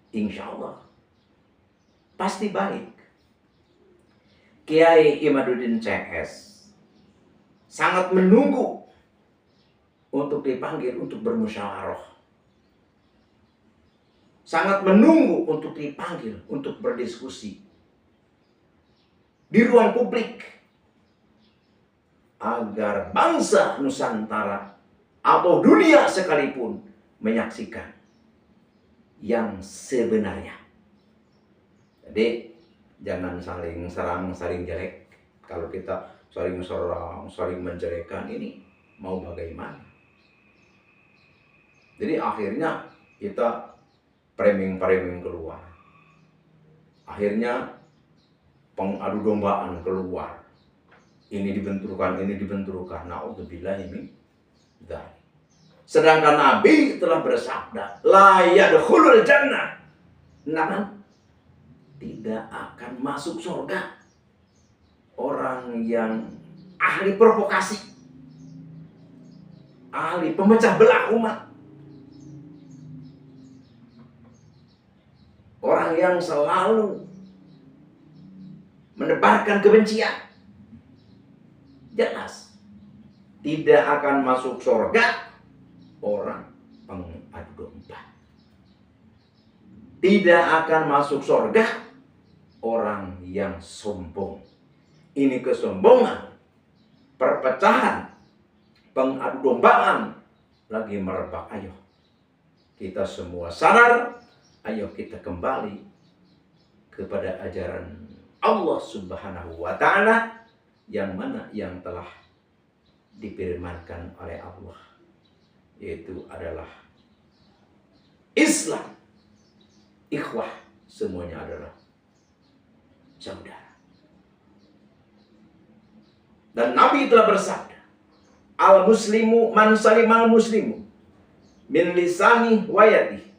insya Allah pasti baik. Kiai Imaduddin CS sangat menunggu untuk dipanggil untuk bermusyawarah. Sangat menunggu untuk dipanggil untuk berdiskusi di ruang publik, agar bangsa Nusantara atau dunia sekalipun menyaksikan yang sebenarnya. Jadi jangan saling serang, saling jelek. Kalau kita saling serang, saling menjelekkan, ini mau bagaimana? Jadi akhirnya kita framing keluar. Akhirnya pengadu dombaan keluar. Ini dibenturkan. Na'udzubillahi min dzalik. Sedangkan Nabi telah bersabda, la yadkhulul jannah. Nah, tidak akan masuk surga orang yang ahli provokasi, ahli pemecah belah umat, orang yang selalu menebarkan kebencian. Jelas tidak akan masuk surga orang pengadu domba. Tidak akan masuk surga orang yang sombong. Ini kesombongan, perpecahan, pengadu dombaan lagi merebak. Ayo kita semua sadar, ayo kita kembali kepada ajaran Allah Subhanahu wa Ta'ala, yang mana yang telah difirmankan oleh Allah, yaitu adalah Islam. Ikhwah, semuanya adalah saudara. Dan Nabi telah bersabda, al-muslimu man salimal muslimu min lisani wa yadihi.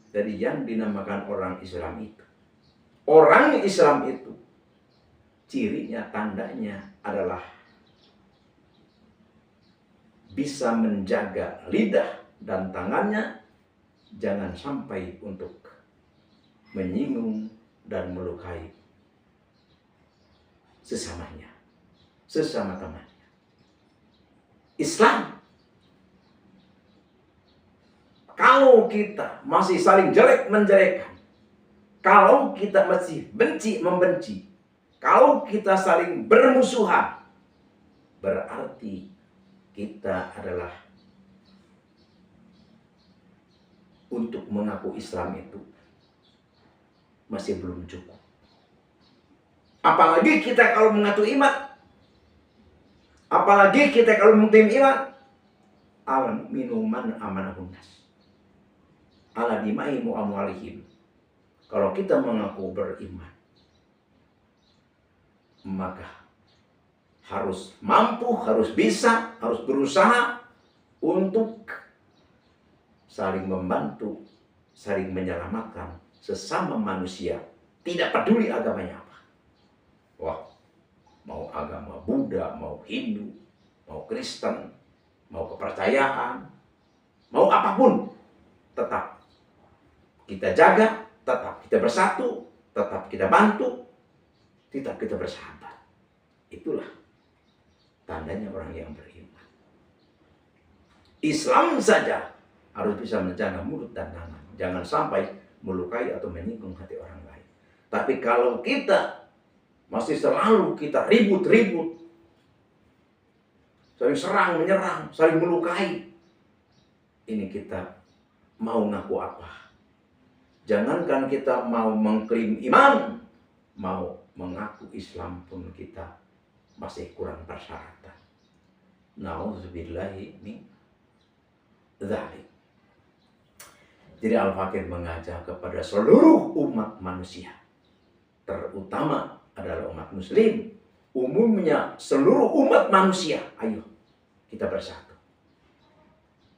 Jadi yang dinamakan orang Islam itu, orang Islam itu cirinya, tandanya adalah bisa menjaga lidah dan tangannya jangan sampai untuk menyinggung dan melukai sesamanya, sesama temannya. Islam, kalau kita masih saling jelek-menjelekan, kalau kita masih benci-membenci, kalau kita saling bermusuhan, berarti kita adalah untuk mengaku Islam itu masih belum cukup. Apalagi kita kalau mengaku iman, apalagi kita kalau mengklaim iman, alam minuman amanahun nas, ala dimaimu amwalihim. Kalau kita mengaku beriman, maka harus mampu, harus bisa, harus berusaha untuk saling membantu, saling menyelamatkan sesama manusia. Tidak peduli agamanya apa. Wah, mau agama Buddha, mau Hindu, mau Kristen, mau kepercayaan, mau apapun, tetap kita jaga, tetap kita bersatu, tetap kita bantu, tetap kita bersahabat. Itulah tandanya orang yang beriman. Islam saja harus bisa menjaga mulut dan tangan, jangan sampai melukai atau menyinggung hati orang lain. Tapi kalau kita masih selalu kita ribut-ribut, saling serang menyerang, saling melukai, ini kita mau ngaku apa? Jangankan kita mau mengklaim iman, mau mengaku Islam pun kita masih kurang persyaratan. Nauzubillahi min dzalik. Jadi Al-Fakir mengajak kepada seluruh umat manusia, terutama adalah umat muslim, umumnya seluruh umat manusia, ayo kita bersatu.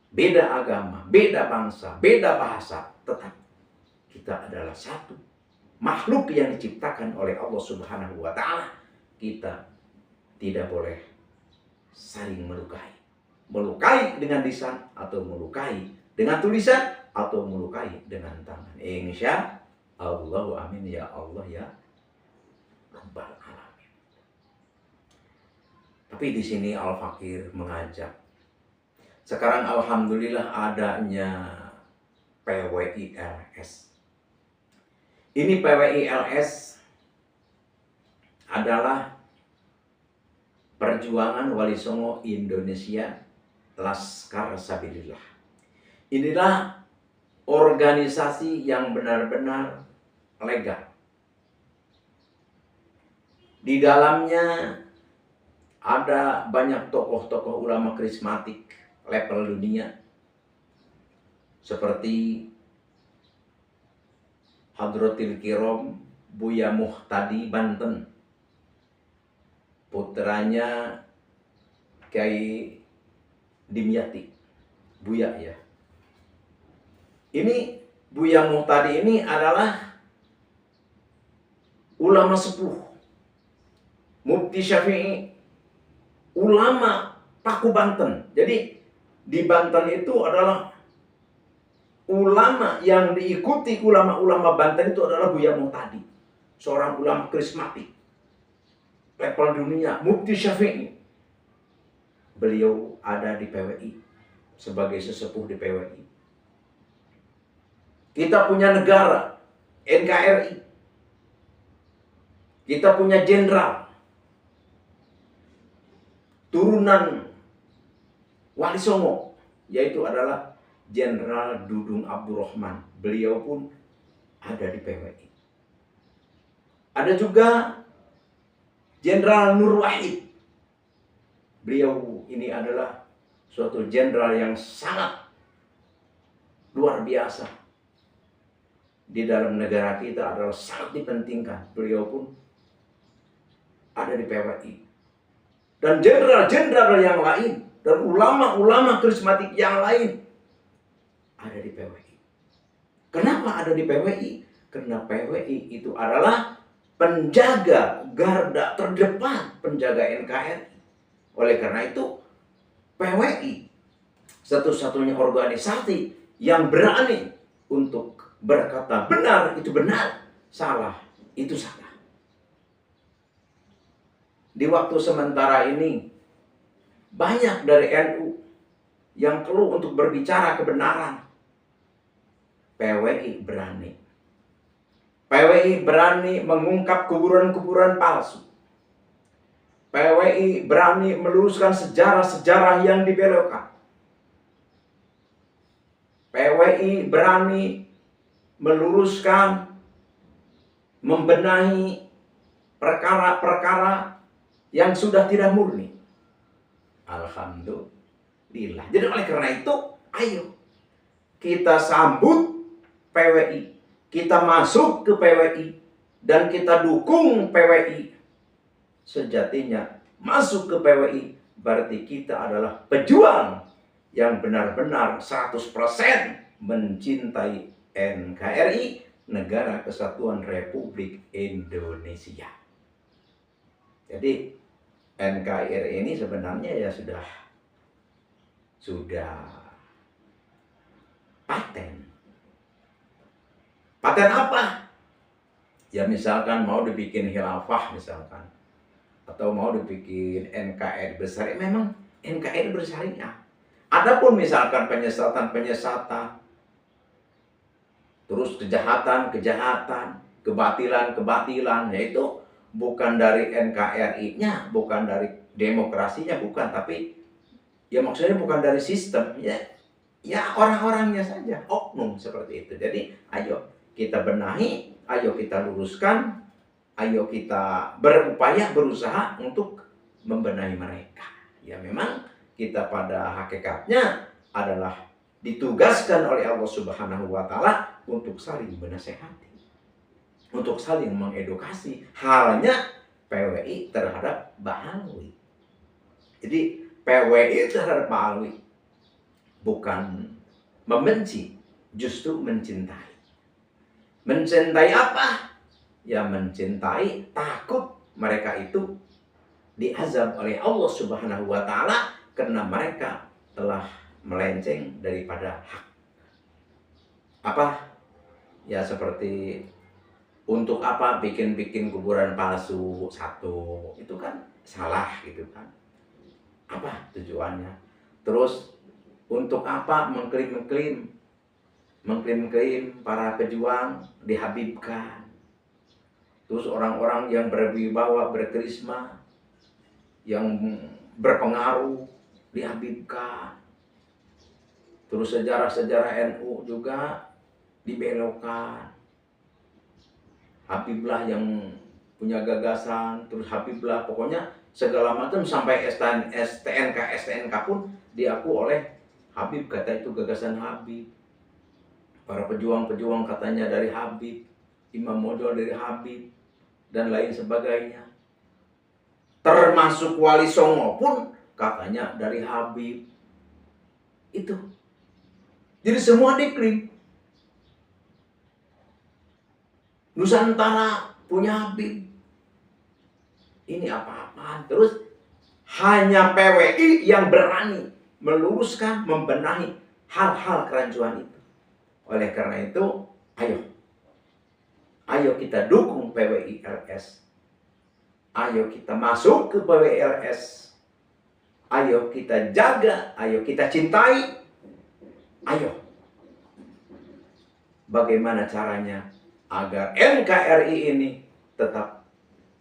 Beda agama, beda bangsa, beda bahasa, tetap kita adalah satu makhluk yang diciptakan oleh Allah Subhanahu wa Ta'ala. Kita tidak boleh saling melukai. Melukai dengan lisan atau melukai dengan tulisan atau melukai dengan tangan. Insya Allah, amin ya Allah ya Rabbal Alamin. Tapi di sini Al-Fakir mengajak. Sekarang alhamdulillah adanya PWILS. Ini PWILS adalah Perjuangan Wali Songo Indonesia Laskar Sabilillah. Inilah organisasi yang benar-benar legal. Di dalamnya ada banyak tokoh-tokoh ulama karismatik level dunia, seperti Hadratil Kiram Buya Muhtadi Banten, putranya Kiai Dimyati, Buya ya. Ini Buya Muhtadi ini adalah ulama sepuh, Mufti Syafi'i, ulama Paku Banten. Jadi di Banten itu adalah ulama yang diikuti ulama-ulama Banten itu adalah Buya Muhtadi, seorang ulama karismatik level dunia, Mufti Syafi'i. Beliau ada di PWI sebagai sesepuh di PWI. Kita punya negara, NKRI. Kita punya jenderal. turunan Wali Songo, yaitu adalah Jenderal Dudung Abdurrahman. Beliau pun ada di PWI. Ada juga Jenderal Nur Wahid. Beliau ini adalah suatu jenderal yang sangat luar biasa. Di dalam negara kita adalah sangat dipentingkan. Beliau pun ada di PWI. Dan jenderal-jenderal yang lain dan ulama-ulama karismatik yang lain ada di PWI. Kenapa ada di PWI? Karena PWI itu adalah penjaga garda terdepan, penjaga NKRI. Oleh karena itu, PWI satu-satunya organisasi yang berani untuk berkata benar itu benar, salah itu salah. Di waktu sementara ini, banyak dari NU yang keluh untuk berbicara kebenaran. PWI berani. PWI berani mengungkap kuburan-kuburan palsu. PWI berani meluruskan sejarah-sejarah yang dibelokkan. PWI berani meluruskan, membenahi perkara-perkara yang sudah tidak murni. Alhamdulillah. Jadi oleh karena itu, ayo kita sambut PWI, kita masuk ke PWI, dan kita dukung PWI. Sejatinya masuk ke PWI berarti kita adalah pejuang yang benar-benar 100% mencintai NKRI, Negara Kesatuan Republik Indonesia. Jadi NKRI ini sebenarnya ya sudah paten. Paten apa? Ya misalkan mau dibikin khilafah misalkan, atau mau dibikin NKRI besar, memang NKRI bersyariah. Adapun misalkan penyesatan, terus kejahatan, kebatilan, yaitu bukan dari NKRI-nya, bukan dari demokrasinya, bukan, tapi ya maksudnya bukan dari sistem, ya orang-orangnya saja, oknum seperti itu. Jadi ayo kita benahi, ayo kita luruskan, ayo kita berupaya, berusaha untuk membenahi mereka. Ya memang kita pada hakikatnya adalah ditugaskan oleh Allah Subhanahu wa Ta'ala untuk saling menasehati, untuk saling mengedukasi. Halnya PWI terhadap Ba'alwi. Jadi PWI terhadap Ba'alwi bukan membenci, justru mencintai. Mencintai apa? Ya mencintai, takut mereka itu diazab oleh Allah Subhanahu wa Ta'ala karena mereka telah melenceng daripada hak. Apa? Ya seperti untuk apa bikin kuburan palsu satu, itu kan salah gitu kan. Apa tujuannya? Terus untuk apa mengklaim para pejuang dihabibkan. Terus orang-orang yang berwibawa, berkarisma, yang berpengaruh dihabibkan. Terus sejarah-sejarah NU juga dibelokkan. Habiblah yang punya gagasan, terus Habiblah, pokoknya segala macam, sampai STNK pun diaku oleh Habib, kata itu gagasan Habib. Para pejuang-pejuang katanya dari Habib, Imam Modol dari Habib, dan lain sebagainya. Termasuk Wali Songo pun katanya dari Habib. Itu. Jadi semua diklaim. Nusantara punya Habib. Ini apa-apaan. Terus hanya PWI yang berani meluruskan, membenahi hal-hal kerancuan itu. Oleh karena itu, ayo kita dukung PWI LS. Ayo kita masuk ke PWI LS. Ayo kita jaga, ayo kita cintai. Ayo. Bagaimana caranya agar NKRI ini tetap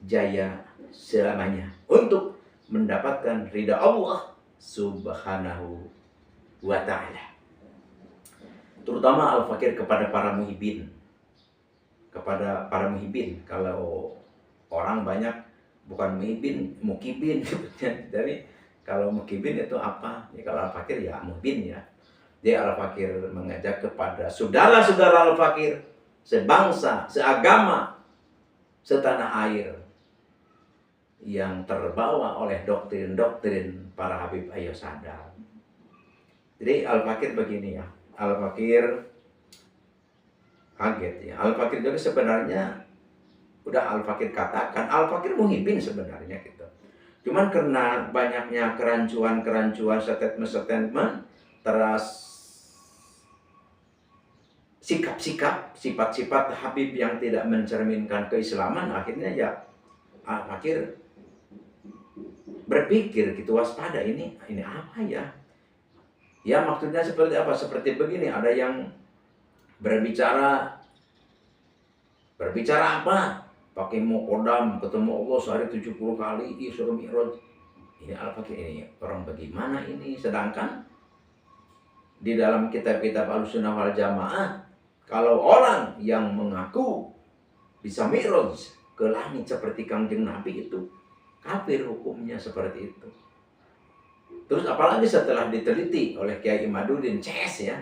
jaya selamanya untuk mendapatkan ridha Allah Subhanahu wa ta'ala. Terutama al-fakir kepada para muhibin. Kepada para muhibin. Kalau orang banyak bukan muhibin, mukibin. Jadi kalau mukibin itu apa? Ya, kalau al-fakir ya muhibin ya. Jadi al-fakir mengajak kepada saudara-saudara al-fakir, sebangsa, seagama, setanah air, yang terbawa oleh doktrin-doktrin para Habib Ayo Sadar. Jadi al-fakir begini ya. Al-fakir kaget ya. Al-fakir juga sebenarnya udah al-fakir katakan, al-fakir muhibin sebenarnya gitu. Cuman karena banyaknya kerancuan-kerancuan, statement-statement, terus sikap-sikap, sifat-sifat Habib yang tidak mencerminkan keislaman, akhirnya ya al-fakir berpikir gitu, waspada, ini apa ya? Ya maksudnya seperti apa? Seperti begini, ada yang berbicara apa? Pakai mau kodam, ketemu Allah sehari 70 kali, suruh mi'raj. Ini al-fakir, ini orang bagaimana ini? Sedangkan di dalam kitab-kitab Ahlussunnah wal Jamaah, kalau orang yang mengaku bisa mi'raj ke langit seperti Kangjeng Nabi itu kafir hukumnya seperti itu. Terus apalagi setelah diteliti oleh Kiai Imaduddin CS ya,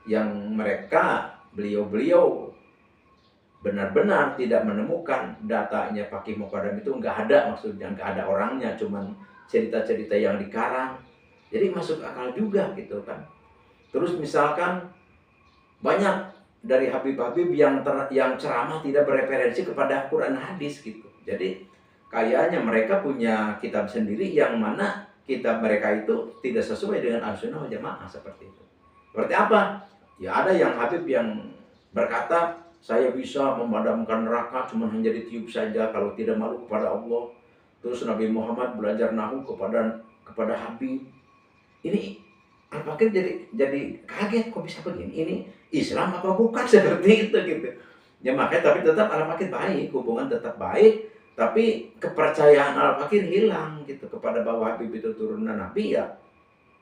yang mereka beliau benar-benar tidak menemukan datanya Pakih Muqaddam itu, nggak ada, maksudnya nggak ada orangnya, cuman cerita-cerita yang dikarang. Jadi masuk akal juga gitu kan. Terus misalkan banyak dari Habib-Habib yang ceramah tidak bereferensi kepada Quran hadis gitu. Jadi kayaknya mereka punya kitab sendiri yang mana kitab mereka itu tidak sesuai dengan Ahlussunnah wal Jamaah seperti itu. Seperti apa? Ya ada yang Habib yang berkata, saya bisa memadamkan neraka cuma hanya ditiup saja kalau tidak malu kepada Allah. Terus Nabi Muhammad belajar nahu kepada Habib. Ini al-fakir jadi kaget, kok bisa begini? Ini Islam apa bukan? Seperti itu gitu. Ya makanya tapi tetap al-fakir baik, hubungan tetap baik. Tapi kepercayaan al-fakir hilang gitu kepada bahwa Habib itu turunan Nabi ya.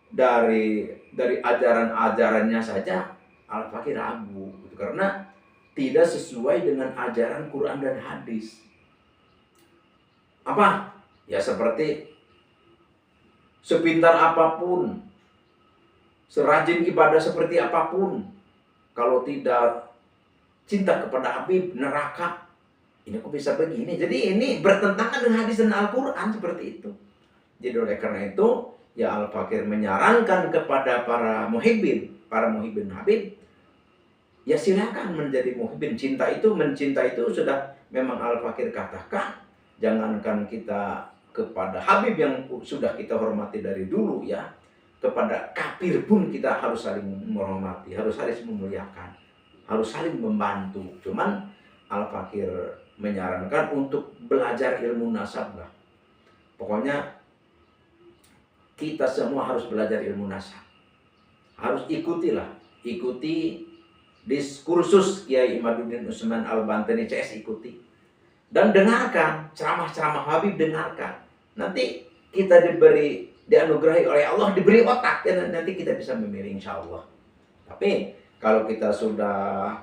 Dari ajaran-ajarannya saja al-fakir ragu gitu, karena tidak sesuai dengan ajaran Quran dan hadis. Apa? Ya seperti sepintar apapun, serajin ibadah seperti apapun, kalau tidak cinta kepada Habib, neraka. Ini kok bisa begini? Jadi ini bertentangan dengan hadis dan Al-Quran seperti itu. Jadi oleh karena itu, ya al-fakir menyarankan kepada para muhibbin Habib, ya silakan menjadi muhibbin. Mencinta itu sudah memang al-fakir katakan. Jangankan kita kepada Habib yang sudah kita hormati dari dulu ya, kepada kafir pun kita harus saling menghormati, harus saling memuliakan, harus saling membantu. Cuman al-fakir menyarankan untuk belajar ilmu nasab lah. Pokoknya kita semua harus belajar ilmu nasab. Harus ikuti diskursus Kiai Imaduddin Utsman Al-Bantani CS, ikuti. Dan dengarkan ceramah-ceramah Habib, dengarkan. Nanti kita dianugerahi oleh Allah, diberi otak, dan nanti kita bisa memilih insya Allah. Tapi kalau kita sudah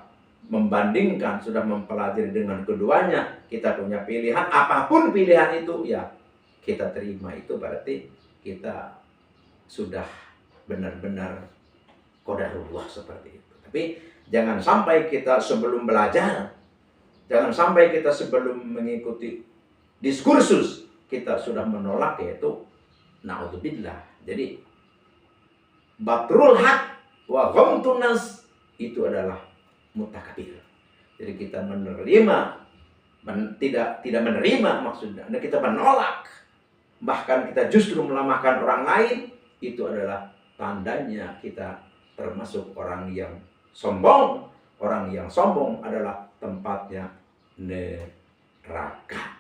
membandingkan, sudah mempelajari dengan keduanya, kita punya pilihan, apapun pilihan itu ya kita terima, itu berarti kita sudah benar-benar qadarullah seperti itu. Tapi jangan sampai kita sebelum belajar, jangan sampai kita sebelum mengikuti diskursus kita sudah menolak, yaitu naudzubillah. Jadi batrul haq wa ghamtun nas itu adalah mutakabir. Jadi kita tidak menerima maksudnya, dan kita menolak, bahkan kita justru melemahkan orang lain, itu adalah tandanya kita termasuk orang yang sombong. Orang yang sombong adalah tempatnya neraka.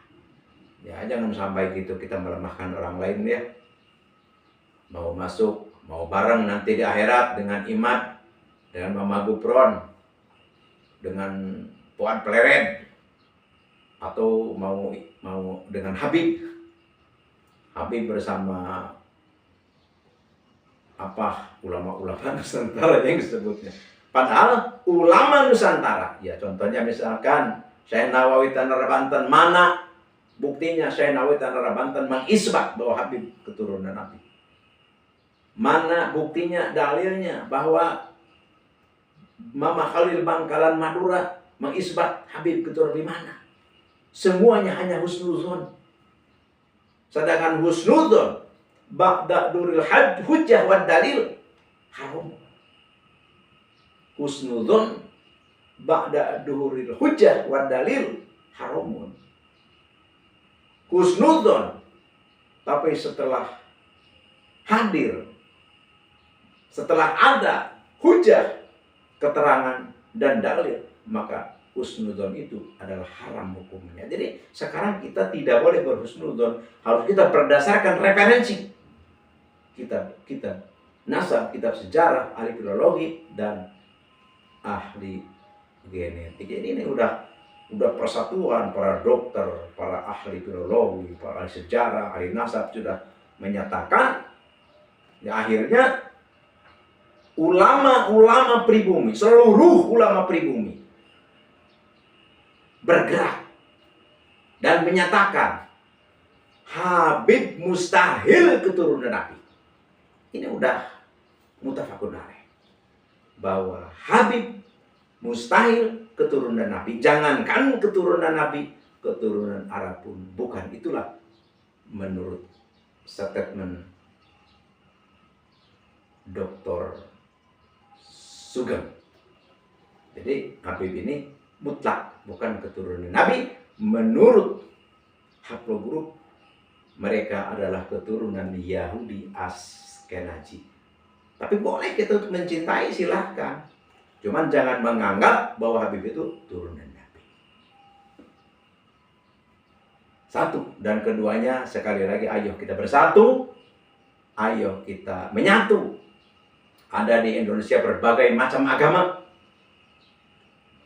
Ya jangan sampai gitu kita melemahkan orang lain ya. Mau masuk, mau bareng nanti di akhirat dengan Imad, dengan Mama Gupron, dengan Puan Pleret, atau mau dengan Habib, Habib bersama ulama-ulama Nusantara yang disebutnya. Padahal ulama Nusantara, ya contohnya misalkan Syekh Nawawi Tanara Banten, mana buktinya Syekh Nawawi Tanara Banten mengisbat bahwa Habib keturunan Nabi? Mana buktinya, dalilnya bahwa Mama Khalil Bangkalan Madura mengisbat Habib keturunan? Di mana? Semuanya hanya husnuzon. Sedangkan husnuzon ba'da duril hujjah wad dalil haram. Husnuzon ba'da duril hujjah wad dalil haramun. Husnuzon tapi setelah hadir, setelah ada hujjah, keterangan dan dalil, maka husnuzon itu adalah haram hukumnya. Jadi sekarang kita tidak boleh berhusnuzon, harus kita berdasarkan referensi kitab nasab, kitab sejarah, ahli filologi dan ahli genetik. Jadi ini udah persatuan para dokter, para ahli filologi, para ahli sejarah, ahli nasab sudah menyatakan. Ya akhirnya ulama-ulama pribumi, seluruh ulama pribumi bergerak dan menyatakan Habib mustahil keturunan Nabi. Ini udah mutafakun alaih bahwa Habib mustahil keturunan Nabi. Jangankan keturunan Nabi, keturunan Arab pun bukan. Itulah menurut statement Dr. Sugeng. Jadi Habib ini mutlak bukan keturunan Nabi. Menurut haplogrup, mereka adalah keturunan Yahudi Askenazi. Tapi boleh kita untuk mencintai, silahkan. Cuman jangan menganggap bahwa Habib itu turunan Nabi. Satu. Dan keduanya, sekali lagi, ayo kita bersatu. Ayo kita menyatu. Ada di Indonesia berbagai macam agama.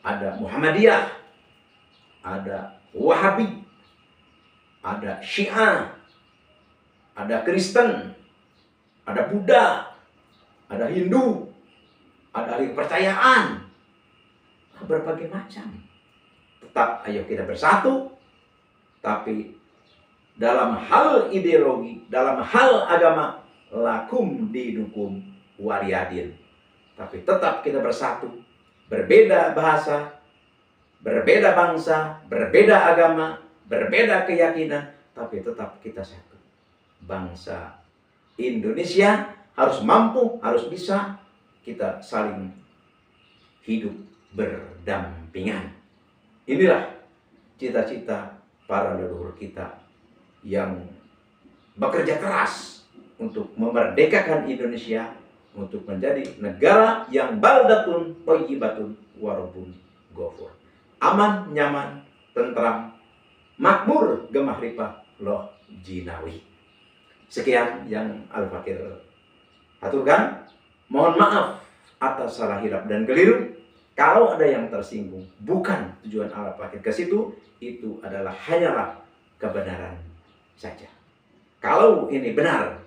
Ada Muhammadiyah, ada Wahabi, ada Syiah, ada Kristen, ada Buddha, ada Hindu, ada ahli kepercayaan, berbagai macam. Tetap ayo kita bersatu, tapi dalam hal ideologi, dalam hal agama, lakum dinukum waliyadin. Tapi tetap kita bersatu, berbeda bahasa, berbeda bangsa, berbeda agama, berbeda keyakinan, tapi tetap kita satu. Bangsa Indonesia harus mampu, harus bisa kita saling hidup berdampingan. Inilah cita-cita para leluhur kita yang bekerja keras untuk memerdekakan Indonesia, untuk menjadi negara yang baldatun thayyibatun warabun ghafur. Aman, nyaman, tentram, makmur, gemahripah, loh jinawi. Sekian yang Al-Fakir aturkan. Mohon maaf atas salah hilap dan keliru. Kalau ada yang tersinggung, bukan tujuan Al-Fakir ke situ, itu adalah hanyalah kebenaran saja. Kalau ini benar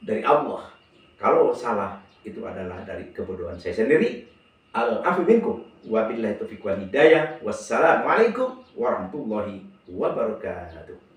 dari Allah, kalau salah itu adalah dari kebodohan saya sendiri. Al-afu minkum wa billahi taufiq wal hidayah. Wassalamualaikum warahmatullahi wabarakatuh.